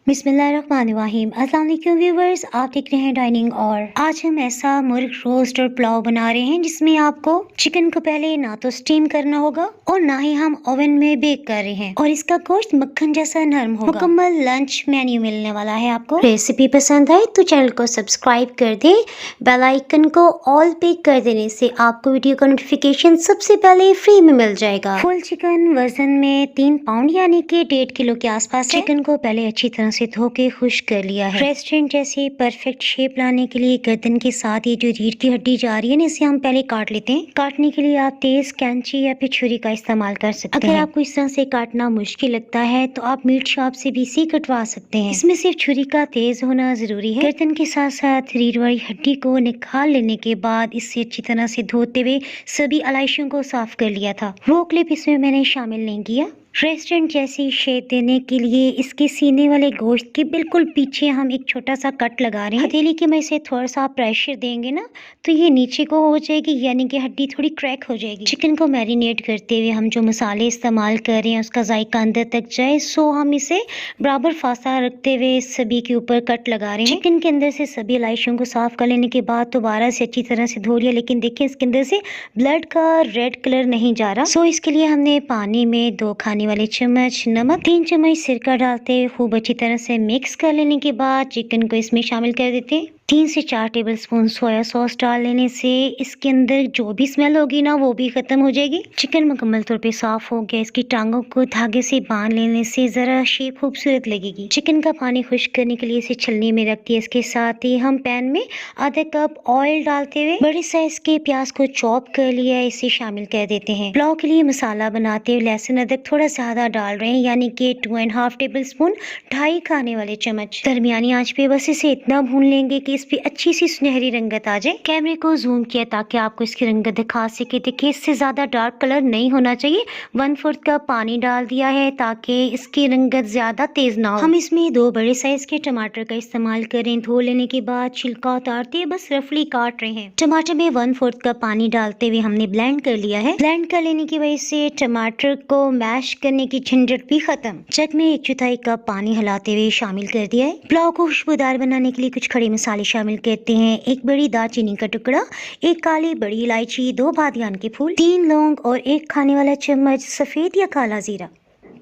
बिस्मिल्लाहिर्रहमानिर्रहीम। अस्सलाम वालेकुम व्यूवर्स, आप देख रहे हैं डाइनिंग। और आज हम ऐसा मुर्ग रोस्ट और पुलाव बना रहे हैं जिसमें आपको चिकन को पहले ना तो स्टीम करना होगा और ना ही हम ओवन में बेक कर रहे हैं, और इसका गोश्त मक्खन जैसा नरम होगा। मुकम्मल लंच मेन्यू मिलने वाला है आपको। रेसिपी पसंद आए तो चैनल को सब्सक्राइब कर दे, बेल आइकन को ऑल पे कर देने से आपको वीडियो का नोटिफिकेशन सबसे पहले फ्री में मिल जाएगा। फुल चिकन वजन में 3 पाउंड यानी कि 1.5 किलो के आसपास। चिकन को पहले अच्छी तरह से धो के खुश कर लिया है। रेस्टोरेंट जैसे परफेक्ट शेप लाने के लिए गर्दन के साथ ये जो रीढ़ की हड्डी जा रही है ना, इसे हम पहले काट लेते हैं। काटने के लिए आप तेज कैंची या फिर छुरी का इस्तेमाल कर सकते हैं। अगर आपको इस तरह से काटना मुश्किल लगता है तो आप मीट शॉप से भी इसी कटवा सकते हैं। इसमें सिर्फ छुरी का तेज होना जरूरी है। गर्दन के साथ साथ रीढ़ वाली हड्डी को निकाल लेने के बाद इससे अच्छी तरह से धोते हुए सभी अलाइशियों को साफ कर लिया था। वो क्लिप इसमें मैंने शामिल नहीं किया। रेस्टोरेंट जैसी शेप देने के लिए इसके सीने वाले गोश्त के बिल्कुल पीछे हम एक छोटा सा कट लगा रहे हैं। हथेली के में से थोड़ा सा प्रेशर देंगे ना तो ये नीचे को हो जाएगी, यानी कि हड्डी थोड़ी क्रैक हो जाएगी। चिकन को मैरिनेट करते हुए हम जो मसाले इस्तेमाल कर रहे हैं उसका जायका अंदर तक जाए, सो हम इसे बराबर फासला रखते हुए सभी के ऊपर कट लगा रहे हैं। चिकन के अंदर से सभी इलाइशियों को साफ कर लेने के बाद दोबारा से अच्छी तरह से धो लिया, लेकिन देखिए इसके अंदर से ब्लड का रेड कलर नहीं जा रहा। सो इसके लिए हमने पानी में 2 खाने वाले चम्मच नमक, 3 चम्मच सिरका डालते खूब अच्छी तरह से मिक्स कर लेने के बाद चिकन को इसमें शामिल कर देते हैं। 3 से 4 टेबलस्पून सोया सॉस डाल लेने से इसके अंदर जो भी स्मेल होगी ना वो भी खत्म हो जाएगी। चिकन मुकम्मल तौर पे साफ हो गया। इसकी टांगों को धागे से बांध लेने से जरा शेप खूबसूरत लगेगी। चिकन का पानी खुश्क करने के लिए इसे छलनी में रख दिया। इसके साथ ही हम पैन में आधा कप ऑयल डालते हुए बड़े साइज के प्याज को चॉप कर लिया, इसे शामिल कर देते हैं। पुलाव के लिए मसाला बनाते हुए लहसुन अदरक थोड़ा ज्यादा डाल रहे हैं, यानी कि 2.5 टेबलस्पून, 2.5 खाने वाले चम्मच। दरमियानी आंच पे बस इसे इतना भून लेंगे कि इस पे अच्छी सी सुनहरी रंगत आ जाए। कैमरे को जूम किया ताकि आपको इसकी रंगत दिखा सके। देखिए इससे ज्यादा डार्क कलर नहीं होना चाहिए। 1/4 कप पानी डाल दिया है ताकि इसकी रंगत ज्यादा तेज ना हो। हम इसमें 2 बड़े साइज के टमाटर का इस्तेमाल करें। धो लेने के बाद छिलका उतारते बस रफली काट रहे हैं। टमाटर में 1/4 कप पानी डालते हुए हमने ब्लेंड कर लिया है। ब्लेंड कर लेने की वजह से टमाटर को मैश करने की झंझट भी खत्म। जग में 1/4 कप पानी हिलाते हुए शामिल कर दिया है। पुलाव को खुशबूदार बनाने के लिए कुछ खड़े मसाले शामिल करते हैं। 1 बड़ी दालचीनी का टुकड़ा, 1 काली बड़ी इलायची, 2 बादियान के फूल, 3 लौंग और 1 खाने वाला चम्मच सफेद या काला जीरा,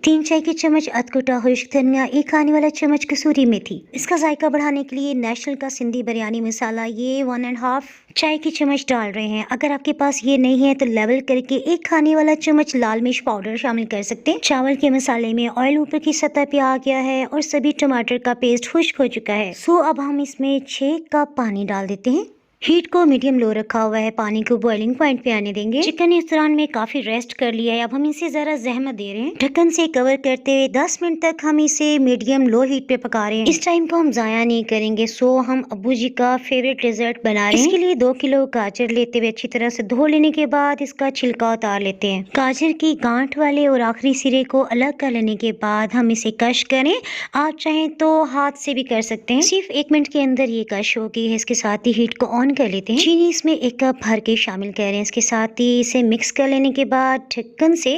3 चाय के चम्मच अधकुटा खुश्क धनिया, 1 खाने वाला चम्मच कसूरी मेथी। इसका जायका बढ़ाने के लिए नेशनल का सिंधी बिरयानी मसाला ये 1.5 चाय की चम्मच डाल रहे हैं। अगर आपके पास ये नहीं है तो लेवल करके 1 खाने वाला चम्मच लाल मिर्च पाउडर शामिल कर सकते हैं। चावल के मसाले में ऑयल ऊपर की सतह पे आ गया है और सभी टमाटर का पेस्ट खुश्क हो चुका है। सो अब हम इसमें 6 कप पानी डाल देते हैं। हीट को मीडियम लो रखा हुआ है। पानी को बॉइलिंग पॉइंट पे आने देंगे। चिकन इस दौरान में काफी रेस्ट कर लिया है। अब हम इसे जरा जहमत दे रहे हैं। ढक्कन से कवर करते हुए 10 मिनट तक हम इसे मीडियम लो हीट पे पका रहे हैं। इस टाइम को हम जाया नहीं करेंगे। सो हम अब्बू जी का फेवरेट डेजर्ट बना रहे हैं। इसके लिए 2 किलो गाजर लेते हुए अच्छी तरह से धो लेने के बाद इसका छिलका उतार लेते हैं। गाजर की गांठ वाले और आखिरी सिरे को अलग कर लेने के बाद हम इसे कश करें। आप चाहें तो हाथ से भी कर सकते हैं। सिर्फ 1 मिनट के अंदर ये कश हो गई है। इसके साथ ही हीट को ऑन कर लेते हैं। चीनी इसमें 1 कप भर के शामिल कर रहे हैं। इसके साथ ही इसे मिक्स कर लेने के बाद ढक्कन से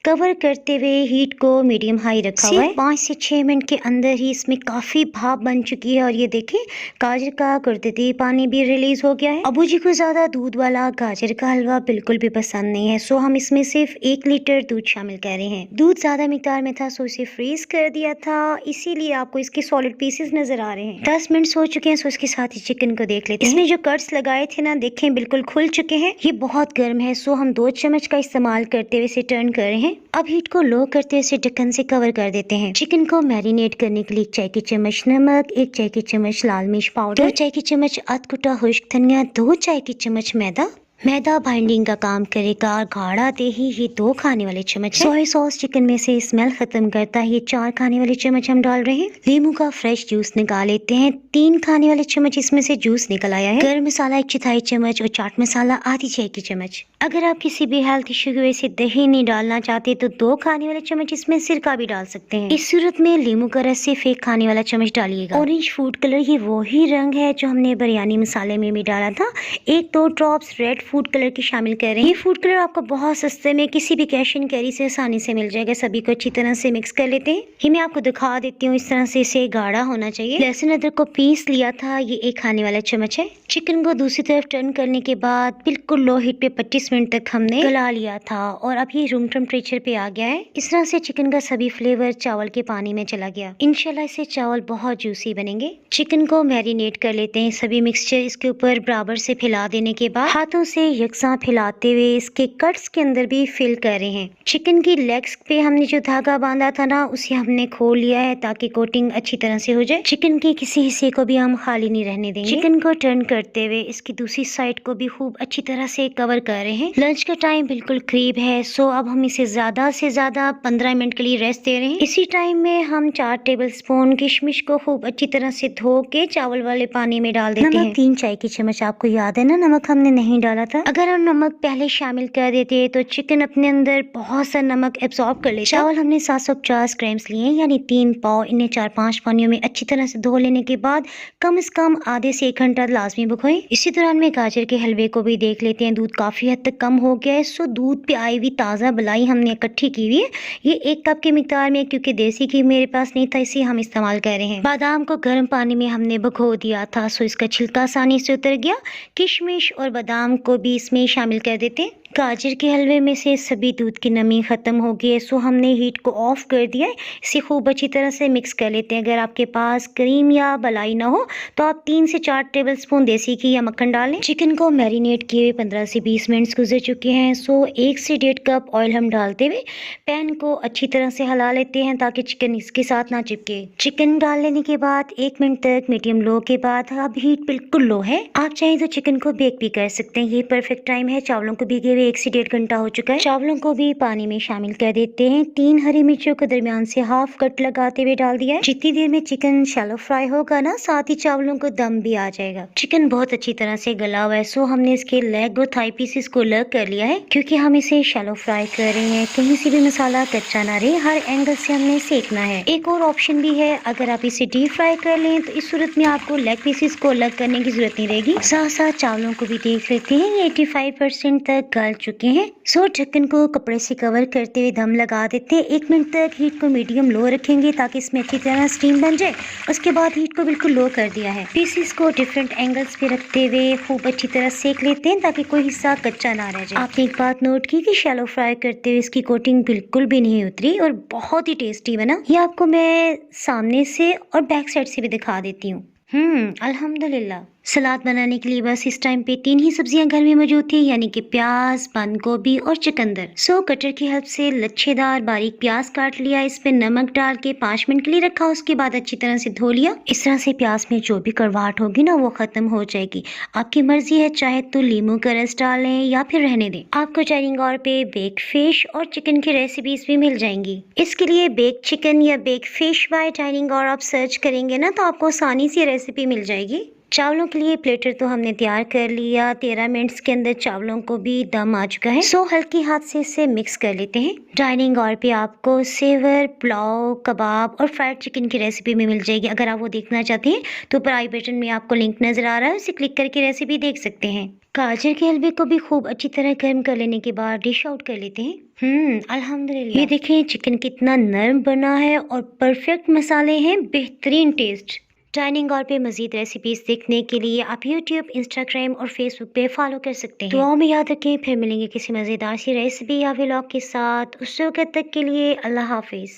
कवर करते हुए हीट को मीडियम हाई रखा हुआ है। 5 से 6 मिनट के अंदर ही इसमें काफी भाप बन चुकी है और ये देखें गाजर का कुदरती पानी भी रिलीज हो गया है। अबू जी को ज्यादा दूध वाला गाजर का हलवा बिल्कुल भी पसंद नहीं है, सो हम इसमें सिर्फ 1 लीटर दूध शामिल कर रहे हैं। दूध ज्यादा मिकदार में था सो इसे फ्रीज कर दिया था, इसीलिए आपको इसके सॉलिड पीसेस नजर आ रहे हैं। 10 मिनट हो चुके हैं। सो इसके साथ ही चिकन को देख लेते हैं। इसमें जो कट्स लगाए थे ना, देखें बिल्कुल खुल चुके हैं। ये बहुत गर्म है, सो हम 2 चम्मच का इस्तेमाल करते हुए इसे टर्न कर रहे हैं। अब हीट को लो करते हुए इसे ढक्कन से कवर कर देते हैं। चिकन को मैरिनेट करने के लिए 1 चाय की चम्मच नमक, 1 चाय की चम्मच लाल मिर्च पाउडर, 2 चाय की चम्मच अधकुटा खुश्क धनिया, 2 चाय की चम्मच मैदा बाइंडिंग का काम करेगा। गाढ़ा दही ये 2 खाने वाले चम्मच। सोया सॉस चिकन में से स्मेल खत्म करता है, ये 4 खाने वाले चम्मच हम डाल रहे हैं। नींबू का फ्रेश जूस निकाल लेते हैं। 3 खाने वाले चम्मच इसमें से जूस निकल आया है। गरम मसाला 1/4 चम्मच और चाट मसाला आधी चाय की चम्मच। अगर आप किसी भी हेल्थ इशू की वजह से दही नहीं डालना चाहते तो 2 खाने वाले चम्मच इसमें सिरका भी डाल सकते हैं। इस सूरत में नींबू का रस सिर्फ 1 खाने वाला चम्मच डालिएगा। ऑरेंज फूड कलर ये वही रंग है जो हमने बिरयानी मसाले में भी डाला था। 1-2 ड्रॉप्स रेड फूड कलर की शामिल कर रहे हैं। ये फूड कलर आपको बहुत सस्ते में किसी भी कैश एंड कैरी से आसानी से मिल जाएगा। सभी को अच्छी तरह से मिक्स कर लेते हैं। ये मैं आपको दिखा देती हूँ, इस तरह से इसे गाढ़ा होना चाहिए। लहसुन अदरक को पीस लिया था, ये 1 खाने वाला चम्मच है। चिकन को दूसरी तरफ टर्न करने के बाद बिल्कुल लो हीट पे 25 मिनट तक हमने गला लिया था और अब ये रूम टेम्परेचर पे आ गया है। इस तरह से चिकन का सभी फ्लेवर चावल के पानी में चला गया। इंशाल्लाह इससे चावल बहुत जूसी बनेंगे। चिकन को मैरिनेट कर लेते हैं। सभी मिक्सचर इसके ऊपर बराबर से फैला देने के बाद हाथों से यकसा फैलाते हुए इसके कट्स के अंदर भी फिल कर रहे हैं। चिकन की लेग्स पे हमने जो धागा बांधा था ना, उसे हमने खोल लिया है ताकि कोटिंग अच्छी तरह से हो जाए। चिकन के किसी हिस्से को भी हम खाली नहीं रहने देंगे। चिकन को टर्न करते हुए इसकी दूसरी साइड को भी खूब अच्छी तरह से कवर कर रहे हैं। लंच का टाइम बिल्कुल करीब है, सो अब हम इसे ज्यादा से ज्यादा 15 मिनट के लिए रेस्ट दे रहे हैं। इसी टाइम में हम 4 टेबलस्पून किशमिश को खूब अच्छी तरह से धो के चावल वाले पानी में डाल देते हैं। 3 चाय की चम्मच, आपको याद है ना, नमक हमने नहीं डाला था। अगर हम नमक पहले शामिल कर देते तो चिकन अपने अंदर बहुत सा नमक एब्सॉर्ब कर लेता। चावल हमने 750 ग्राम्स लिए यानी 3 पाव। इन्हें 4-5 पानियों में अच्छी तरह से धो लेने के बाद कम से कम आधे से 1 घंटा लाजमी भिगोएं। इसी दौरान में गाजर के हलवे को भी देख लेते हैं। दूध काफी हद तक कम हो गया है, सो दूध पे आई हुई ताज़ा मलाई हमने इकट्ठी की हुई है। ये 1 कप की मिकदार में, क्योंकि देसी घी मेरे पास नहीं था इसे हम इस्तेमाल कर रहे हैं। बादाम को गर्म पानी में हमने भिगो दिया था, सो इसका छिलका आसानी से उतर गया। किशमिश और बादाम को भी इसमें शामिल कर देते हैं। गाजर के हलवे में से सभी दूध की नमी खत्म हो गई है, सो हमने हीट को ऑफ कर दिया है। इसे खूब अच्छी तरह से मिक्स कर लेते हैं। अगर आपके पास क्रीम या मलाई ना हो तो आप 3 से 4 टेबलस्पून देसी घी या मक्खन डालें। चिकन को मैरिनेट किए हुए 15 से 20 मिनट गुजर चुके हैं, सो 1 से 1.5 कप ऑयल हम डालते हुए पैन को अच्छी तरह से हिला लेते हैं ताकि चिकन इसके साथ ना चिपके। चिकन डाल लेने के बाद 1 मिनट तक मीडियम लो के बाद, अब हीट बिल्कुल लो है, आप चाहें तो चिकन को बेक भी कर सकते हैं। ये परफेक्ट टाइम है। चावलों को भीगे हुए 1 से 1.5 घंटा हो चुका है। चावलों को भी पानी में शामिल कर देते हैं। 3 हरी मिर्चों को दरमियान से हाफ कट लगाते हुए डाल दिया है। जितनी देर में चिकन शैलो फ्राई होगा ना, साथ ही चावलों को दम भी आ जाएगा। चिकन बहुत अच्छी तरह से गला हुआ है, सो हमने इसके लेग और थाई पीसेस को अलग कर लिया है क्योंकि हम इसे शैलो फ्राई कर रहे हैं। कहीं से भी मसाला कच्चा ना रहे, हर एंगल से हमने सेकना है। एक और ऑप्शन भी है, अगर आप इसे डीप फ्राई कर लें तो इस सूरत में आपको लेग पीसेस को अलग करने की जरूरत नहीं रहेगी। साथ साथ चावलों को भी देख लेते हैं, ये 85% तक गल चुके हैं। सो ढक्कन को कपड़े से कवर करते हुए दम लगा देते हैं। 1 मिनट तक हीट को मीडियम लो रखेंगे ताकि इसमें अच्छी तरह स्टीम बन जाए। उसके बाद हीट को बिल्कुल लो कर दिया है। पीसेस को डिफरेंट एंगल्स पे रखते हुए खूब अच्छी तरह सेक लेते हैं ताकि कोई हिस्सा कच्चा ना रह जाए। आपने एक बात नोट की कि शैलो फ्राई करते हुए इसकी कोटिंग बिल्कुल भी नहीं उतरी और बहुत ही टेस्टी बना। ये आपको मैं सामने से और बैक साइड से भी दिखा देती हूँ। अल्हम्दुलिल्लाह। सलाद बनाने के लिए बस इस टाइम पे 3 ही सब्जियां घर में मौजूद थी, यानी कि प्याज, बंद गोभी और चुकंदर। सो कटर की हेल्प से लच्छेदार बारीक प्याज काट लिया, इस पे नमक डाल के 5 मिनट के लिए रखा, उसके बाद अच्छी तरह से धो लिया। इस तरह से प्याज में जो भी कड़वाहट होगी ना वो खत्म हो जाएगी। आपकी मर्जी है, चाहे तो लीमू का रस डालें या फिर रहने दें। आपको चाइनिंग और पे बेक फिश और चिकन की रेसिपीज भी मिल जाएंगी। इसके लिए बेक चिकन या बेक फिश बाय डाइनिंग और आप सर्च करेंगे ना तो आपको आसानी से रेसिपी मिल जाएगी। चावलों के लिए प्लेटर तो हमने तैयार कर लिया। 13 मिनट्स के अंदर चावलों को भी दम आ चुका है, सो हल्की हाथ से इसे मिक्स कर लेते हैं। डाइनिंग और पे आपको सेवर, पुलाव, कबाब और फ्राइड चिकन की रेसिपी में मिल जाएगी। अगर आप वो देखना चाहते हैं तो ऊपर आई बटन में आपको लिंक नजर आ रहा है, उसे क्लिक करके रेसिपी देख सकते हैं। गाजर के हलवे को भी खूब अच्छी तरह गर्म कर लेने के बाद डिश आउट कर लेते हैं। अल्हम्दुलिल्लाह। ये देखें चिकन कितना नरम बना है और परफेक्ट मसाले हैं, बेहतरीन टेस्ट। डाइनिंग और पे मजीद रेसिपीज देखने के लिए आप यूट्यूब, इंस्टाग्राम और फेसबुक पे फॉलो कर सकते हैं। दुआओं में याद रखें, फिर मिलेंगे किसी मजेदार सी रेसिपी या व्लॉग के साथ। उस वक्त तक के लिए अल्लाह हाफिज।